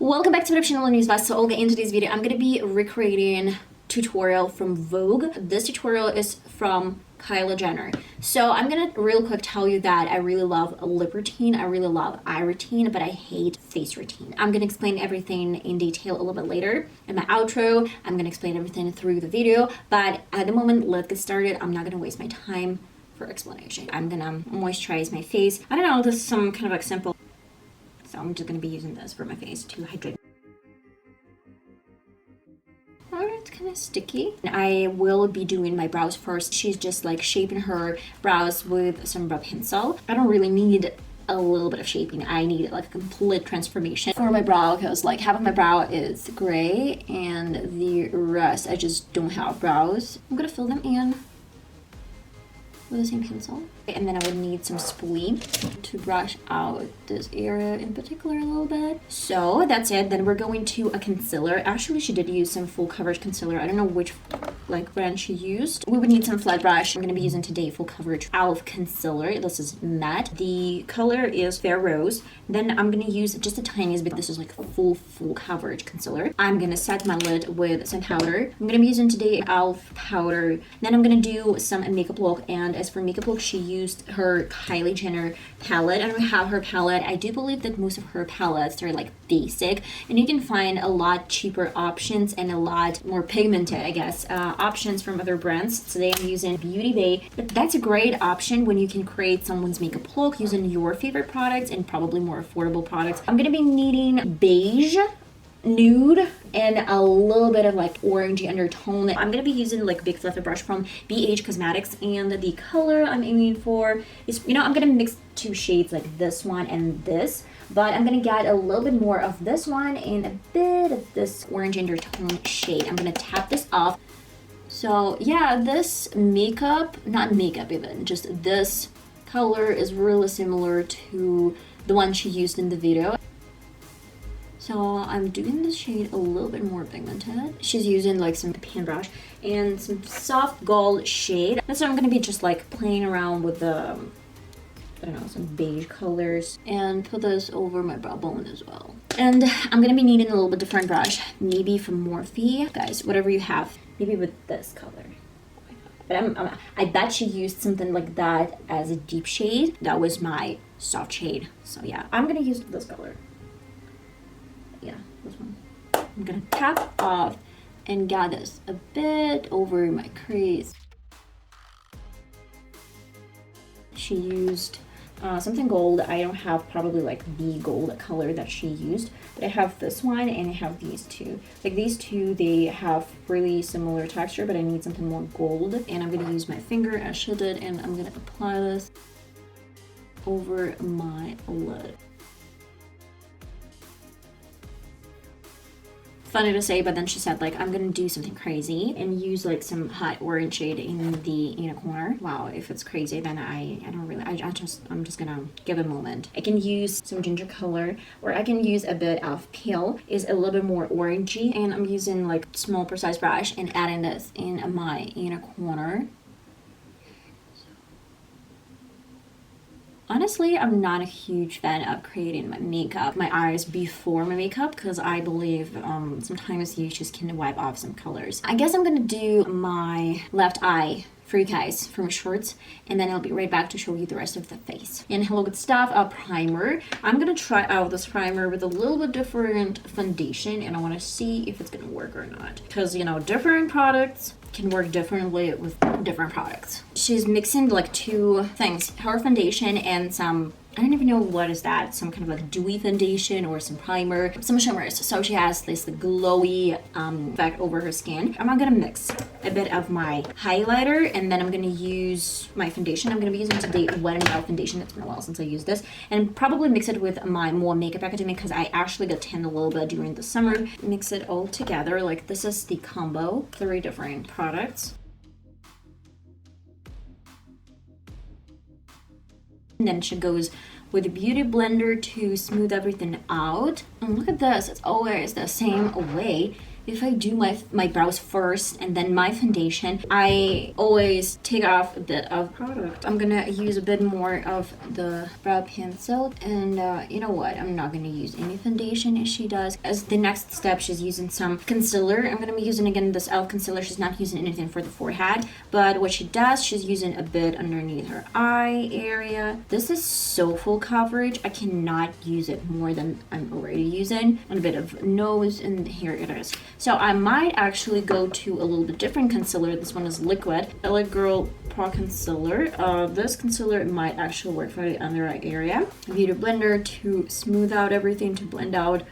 Welcome back to my channel. My name is VassaOlga. In today's video, I'm going to be recreating tutorial from Vogue. This tutorial is from Kylie Jenner. So I'm going to real quick tell you that I really love a lip routine. I really love eye routine, but I hate face routine. I'm going to explain everything in detail a little bit later in my outro. I'm going to explain everything through the video, but at the moment, let's get started. I'm not going to waste my time for explanation. I'm going to moisturize my face. I don't know, this is some kind of like simple. So I'm just going to be using this for my face to hydrate. Alright, it's kind of sticky. I will be doing my brows first. She's just like shaping her brows with some rub pencil. I don't really need a little bit of shaping. I need like a complete transformation for my brow because like half of my brow is gray and the rest I just don't have brows. I'm going to fill them in with the same pencil. And then I would need some spoolie to brush out this area in particular a little bit. So that's it. Then we're going to a concealer. Actually, she did use some full coverage concealer. I don't know which like brand she used. We would need some flat brush. I'm going to be using today full coverage e.l.f. concealer. This is matte. The color is Fair Rose. Then I'm going to use just the tiniest bit. This is like full coverage concealer. I'm going to set my lid with some powder. I'm going to be using today e.l.f. powder. Then I'm going to do some makeup look. And as for makeup look, she used her Kylie Jenner palette. I don't have her palette. I do believe that most of her palettes are like basic, and you can find a lot cheaper options and a lot more pigmented, I guess, options from other brands. Today I'm using Beauty Bay, but that's a great option when you can create someone's makeup look using your favorite products and probably more affordable products. I'm gonna be needing beige, nude, and a little bit of like orangey undertone. I'm gonna be using like big fluffy brush from BH Cosmetics, and the color I'm aiming for is, you know, I'm gonna mix two shades like this one and this, but I'm gonna get a little bit more of this one and a bit of this orange undertone shade. I'm gonna tap this off. So yeah, this makeup, not makeup even, just this color is really similar to the one she used in the video. So I'm doing this shade a little bit more pigmented. She's using like some paintbrush and some soft gold shade. That's what I'm gonna be just like playing around with the, I don't know, some beige colors, and put this over my brow bone as well. And I'm gonna be needing a little bit different brush, maybe from Morphe. Guys, whatever you have, maybe with this color. But I bet she used something like that as a deep shade. That was my soft shade. So yeah, I'm gonna use this color. Yeah, this one. I'm gonna tap off and get this a bit over my crease. She used something gold. I don't have probably like the gold color that she used, but I have this one and I have these two. Like these two, they have really similar texture, but I need something more gold. And I'm gonna use my finger as she did, and I'm gonna apply this over my lid. Funny to say, but then she said like I'm gonna do something crazy and use like some hot orange shade in the inner corner. Wow, if it's crazy, then I'm just gonna give a moment. I can use some ginger color, or I can use a bit of pale, is a little bit more orangey, and I'm using like small precise brush and adding this in my inner corner. Honestly, I'm not a huge fan of creating my makeup, my eyes before my makeup, because I believe sometimes you just can wipe off some colors. I guess I'm gonna do my left eye for you guys from shorts, and then I'll be right back to show you the rest of the face. And hello good stuff, a primer. I'm gonna try out this primer with a little bit different foundation, and I want to see if it's gonna work or not, because you know, different products can work differently with different products. She's mixing like two things, her foundation and some, I don't even know what is that, some kind of like dewy foundation or some primer, some shimmers. So she has this glowy effect over her skin. I'm gonna mix a bit of my highlighter, and then I'm gonna use my foundation. I'm gonna be using today Wet n Wild foundation. It's been a while since I used this, and probably mix it with my MUA Makeup Academy because I actually got tanned a little bit during the summer. Mix it all together. Like this is the combo, 3 different products. And then she goes with a beauty blender to smooth everything out. And look at this, it's always the same way. if I do my brows first and then my foundation, I always take off a bit of product. I'm gonna use a bit more of the brow pencil, and you know what? I'm not gonna use any foundation as she does. As the next step, she's using some concealer. I'm gonna be using again this e.l.f. concealer. She's not using anything for the forehead, but what she does, she's using a bit underneath her eye area. This is so full coverage. I cannot use it more than I'm already using. And a bit of nose, and here it is. So I might actually go to a little bit different concealer. This one is Liquid L.A.Girl Pro.concealer. This concealer might actually work for the under eye area. Beauty blender to smooth out everything, to blend out.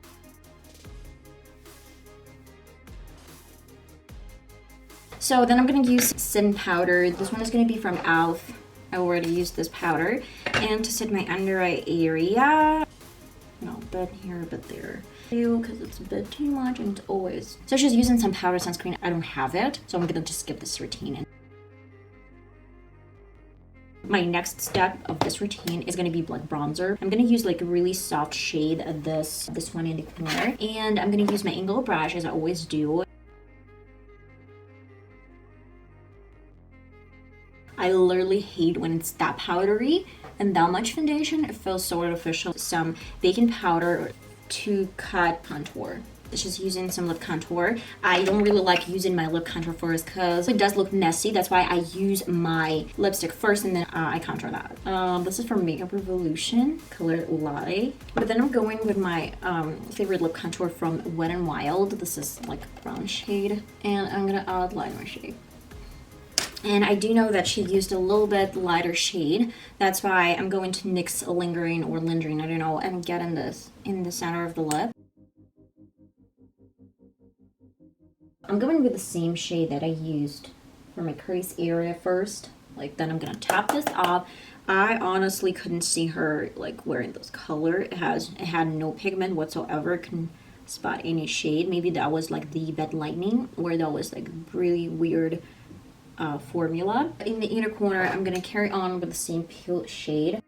So then I'm gonna use setting powder. This one is gonna be from e.l.f. I already used this powder. And to set my under eye area, a bit here, a bit there, because it's a bit too much, and it's always. So she's using some powder sunscreen. I don't have it, so I'm gonna just skip this routine. My next step of this routine is gonna be like bronzer. I'm gonna use like a really soft shade of this one in the corner, and I'm gonna use my angle brush as I always do. I literally hate when it's that powdery and that much foundation. It feels so artificial. Some baking powder to cut contour. Just using some lip contour. I don't really like using my lip contour first because it does look messy. That's why I use my lipstick first, and then I contour that. This is from Makeup Revolution, color Latte. But then I'm going with my favorite lip contour from Wet n Wild. This is like a brown shade, and I'm gonna add liner shade. And I do know that she used a little bit lighter shade. That's why I'm going to NYX Lingerie or Lingerie, I don't know, and get in this in the center of the lip. I'm going with the same shade that I used for my crease area first. Like, then I'm gonna tap this off. I honestly couldn't see her like wearing this color. It had no pigment whatsoever. Couldn't spot any shade. Maybe that was like the bed lightning, where that was like really weird formula. In the inner corner, I'm gonna carry on with the same pale shade.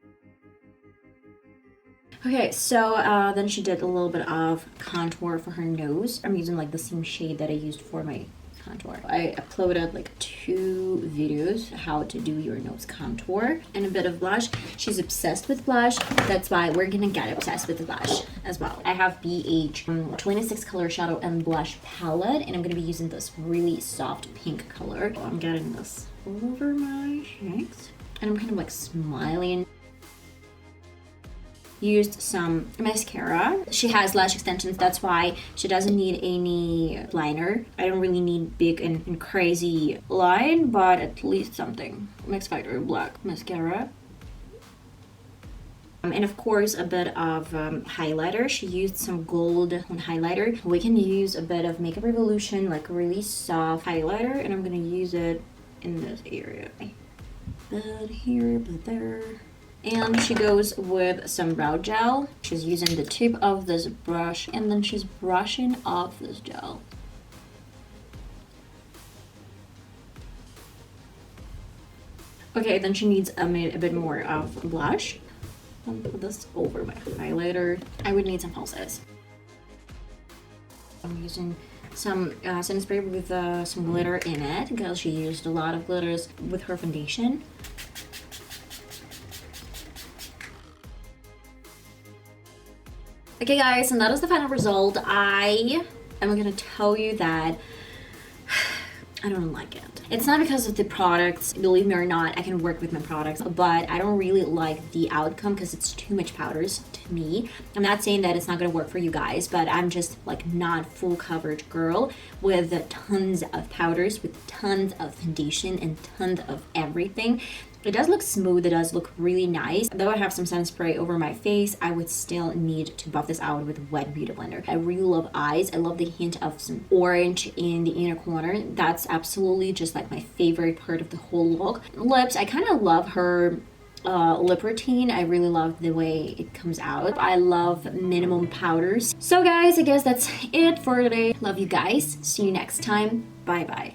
Okay, so then she did a little bit of contour for her nose. I'm using like the same shade that I used for my contour. I uploaded like 2 videos how to do your nose contour, and a bit of blush. She's obsessed with blush. That's why we're gonna get obsessed with the blush as well. I have BH 26 color shadow and blush palette, and I'm gonna be using this really soft pink color. I'm getting this all over my cheeks, and I'm kind of like smiling. Used some mascara. She has lash extensions, that's why she doesn't need any liner. I don't really need big and crazy line, but at least something. Mix Factory Black mascara. And of course a bit of highlighter. She used some gold highlighter. We can use a bit of Makeup Revolution, like a really soft highlighter, and I'm gonna use it in this area. Bit here, bit there. And she goes with some brow gel. She's using the tip of this brush, and then she's brushing off this gel. Okay, then she needs a bit more of blush. I'll put this over my highlighter. I would need some falsies. I'm using some setting spray with some glitter in it, because she used a lot of glitters with her foundation. Okay guys, and that is the final result. I am gonna tell you that I don't like it. It's not because of the products, believe me or not, I can work with my products, but I don't really like the outcome because it's too much powders to me. I'm not saying that it's not gonna work for you guys, but I'm just like not full coverage girl with tons of powders, with tons of foundation and tons of everything. It does look smooth, it does look really nice. Though I have some sun spray over my face, I would still need to buff this out with wet beauty blender. I really love eyes. I love the hint of some orange in the inner corner. That's absolutely just like my favorite part of the whole look. Lips, I kind of love her lip routine. I really love the way it comes out. I love minimum powders. So guys, I guess that's it for today. Love you guys. See you next time. Bye bye.